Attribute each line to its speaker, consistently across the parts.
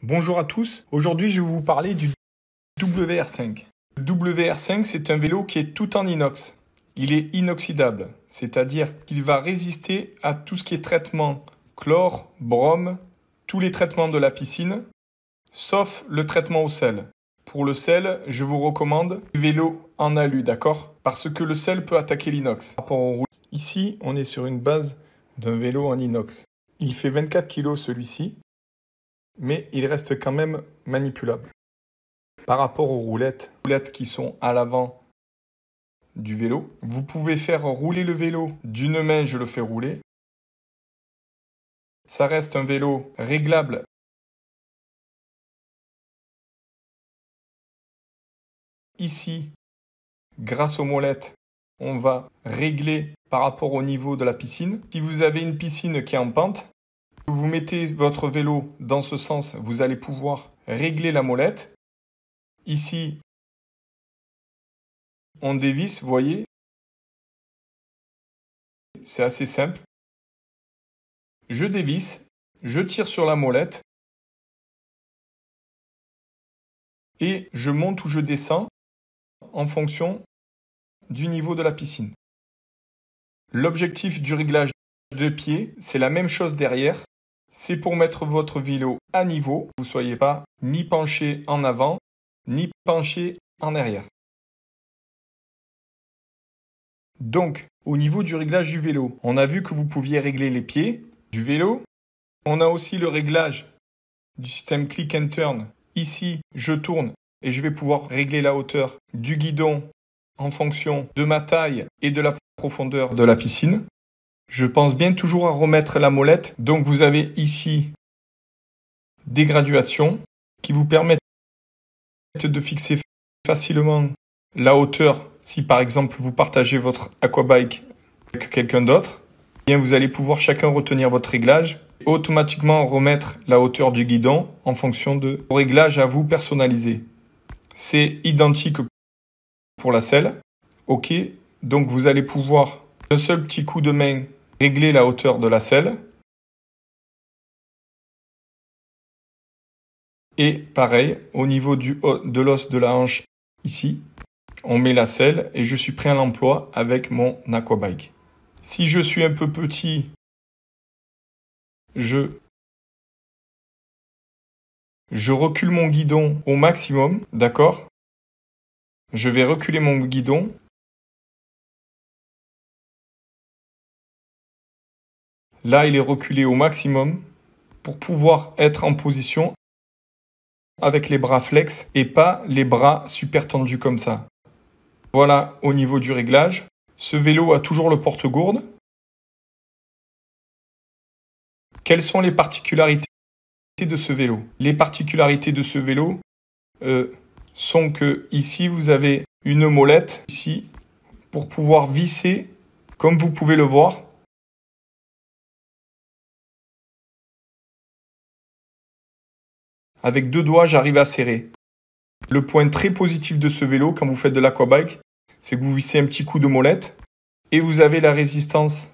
Speaker 1: Bonjour à tous, aujourd'hui je vais vous parler du WR5. Le WR5 c'est un vélo qui est tout en inox. Il est inoxydable, c'est-à-dire qu'il va résister à tout ce qui est traitement chlore, brome, tous les traitements de la piscine, sauf le traitement au sel. Pour le sel, je vous recommande le vélo en alu, d'accord? Parce que le sel peut attaquer l'inox. Ici, on est sur une base d'un vélo en inox. Il fait 24 kg celui-ci, mais il reste quand même manipulable. Par rapport aux roulettes qui sont à l'avant du vélo, vous pouvez faire rouler le vélo d'une main, je le fais rouler. Ça reste un vélo réglable. Ici, grâce aux molettes, on va régler par rapport au niveau de la piscine. Si vous avez une piscine qui est en pente, vous mettez votre vélo dans ce sens, vous allez pouvoir régler la molette. Ici, on dévisse, vous voyez. C'est assez simple. Je dévisse, je tire sur la molette et je monte ou je descends en fonction du niveau de la piscine. L'objectif du réglage de pied, c'est la même chose derrière. C'est pour mettre votre vélo à niveau. Vous ne soyez pas ni penché en avant, ni penché en arrière. Donc, au niveau du réglage du vélo, on a vu que vous pouviez régler les pieds du vélo. On a aussi le réglage du système click and turn. Ici, je tourne et je vais pouvoir régler la hauteur du guidon en fonction de ma taille et de la profondeur de la piscine. Je pense bien toujours à remettre la molette. Donc vous avez ici des graduations qui vous permettent de fixer facilement la hauteur. Si par exemple vous partagez votre aquabike avec quelqu'un d'autre, bien vous allez pouvoir chacun retenir votre réglage et automatiquement remettre la hauteur du guidon en fonction de vos réglages à vous personnaliser. C'est identique pour la selle. Ok, donc vous allez pouvoir d'un seul petit coup de main régler la hauteur de la selle. Et pareil, au niveau de l'os de la hanche, ici, on met la selle et je suis prêt à l'emploi avec mon aquabike. Si je suis un peu petit, je recule mon guidon au maximum, d'accord? Je vais reculer mon guidon. Là, il est reculé au maximum pour pouvoir être en position avec les bras flex et pas les bras super tendus comme ça. Voilà au niveau du réglage. Ce vélo a toujours le porte-gourde. Quelles sont les particularités de ce vélo? Les particularités de ce vélo sont que ici vous avez une molette ici pour pouvoir visser, comme vous pouvez le voir. Avec deux doigts, j'arrive à serrer. Le point très positif de ce vélo, quand vous faites de l'aquabike, c'est que vous vissez un petit coup de molette et vous avez la résistance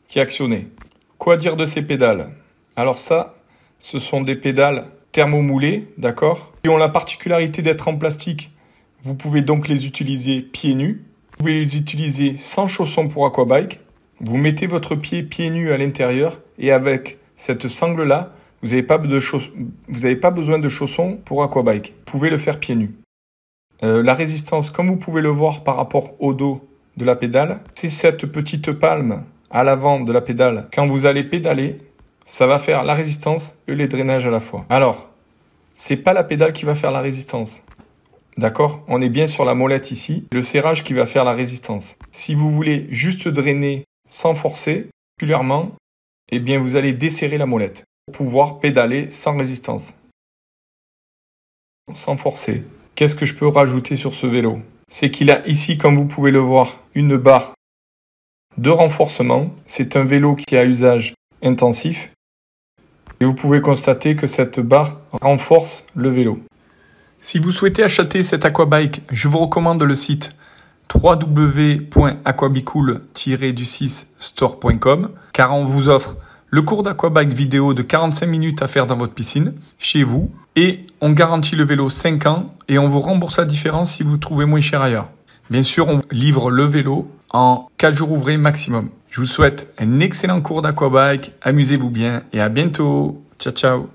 Speaker 1: qui est actionnée. Quoi dire de ces pédales? Alors ça, ce sont des pédales thermomoulées, d'accord? Qui ont la particularité d'être en plastique. Vous pouvez donc les utiliser pieds nus. Vous pouvez les utiliser sans chaussons pour aquabike. Vous mettez votre pieds nus à l'intérieur et avec cette sangle-là, vous n'avez pas besoin de chaussons pour aquabike. Vous pouvez le faire pieds nus. La résistance, comme vous pouvez le voir par rapport au dos de la pédale, c'est cette petite palme à l'avant de la pédale. Quand vous allez pédaler, ça va faire la résistance et les drainages à la fois. Alors, c'est pas la pédale qui va faire la résistance. D'accord? On est bien sur la molette ici. Le serrage qui va faire la résistance. Si vous voulez juste drainer sans forcer, particulièrement, eh bien vous allez desserrer la molette pour pouvoir pédaler sans résistance. Sans forcer. Qu'est-ce que je peux rajouter sur ce vélo? C'est qu'il a ici, comme vous pouvez le voir, une barre de renforcement. C'est un vélo qui est à usage intensif. Et vous pouvez constater que cette barre renforce le vélo. Si vous souhaitez acheter cet aquabike, je vous recommande le site www.aquabicool-store.com car on vous offre le cours d'aquabike vidéo de 45 minutes à faire dans votre piscine, chez vous. Et on garantit le vélo 5 ans et on vous rembourse la différence si vous trouvez moins cher ailleurs. Bien sûr, on livre le vélo en 4 jours ouvrés maximum. Je vous souhaite un excellent cours d'aquabike, amusez-vous bien et à bientôt. Ciao, ciao.